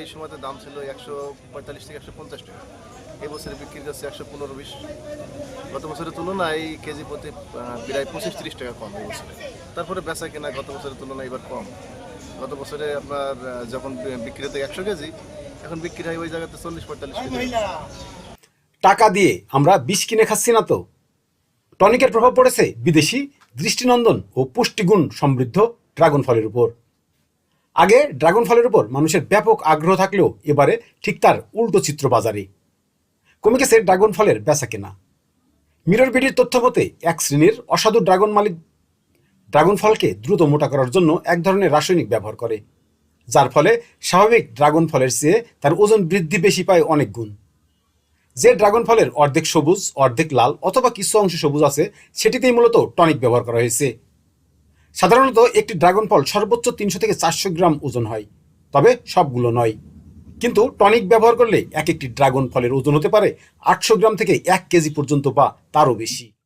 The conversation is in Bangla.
এই সময়তে দাম ছিল 145 থেকে 150 টাকা। এই বছরে বিক্রি করছে 115-20। গত বছরের তুলনায় এই কেজি প্রতি প্রায় 25-30 টাকা কম এই বছরে। তারপরে বেচা কেনা গত বছরের তুলনায় এবার কম। গত বছরে আপনার যখন বিক্রি হতো 100 কেজি, এখন বিক্রি হয় ওই জায়গাতে 40-45 কেজি। টাকা দিয়ে আমরা বিষ কিনে খাচ্ছি না তো? টনিকের প্রভাব পড়েছে বিদেশি দৃষ্টিনন্দন ও পুষ্টিগুণ সমৃদ্ধ ড্রাগন ফলের উপর। আগে ড্রাগন ফলের উপর মানুষের ব্যাপক আগ্রহ থাকলেও এবারে ঠিক তার উল্টো চিত্র বাজারে। কমে গেছে ড্রাগন ফলের বেচা কেনা। মিরর বিডির তথ্য মতে এক শ্রেণীর অসাধু ড্রাগন মালিক ড্রাগন ফলকে দ্রুত মোটা করার জন্য এক ধরনের রাসায়নিক ব্যবহার করে, যার ফলে স্বাভাবিক ড্রাগন ফলের চেয়ে তার ওজন বৃদ্ধি বেশি পায় অনেক গুণ। যে ড্রাগন ফলের অর্ধেক সবুজ, অর্ধেক লাল অথবা কিছু অংশ সবুজ আছে, সেটিতেই মূলত টনিক ব্যবহার করা হয়েছে। সাধারণত একটি ড্রাগন ফল সর্বোচ্চ 300 থেকে 400 গ্রাম ওজন হয়, তবে সবগুলো নয়। কিন্তু টনিক ব্যবহার করলে এক একটি ড্রাগন ফলের ওজন হতে পারে 800 গ্রাম থেকে 1 কেজি পর্যন্ত বা তারও বেশি।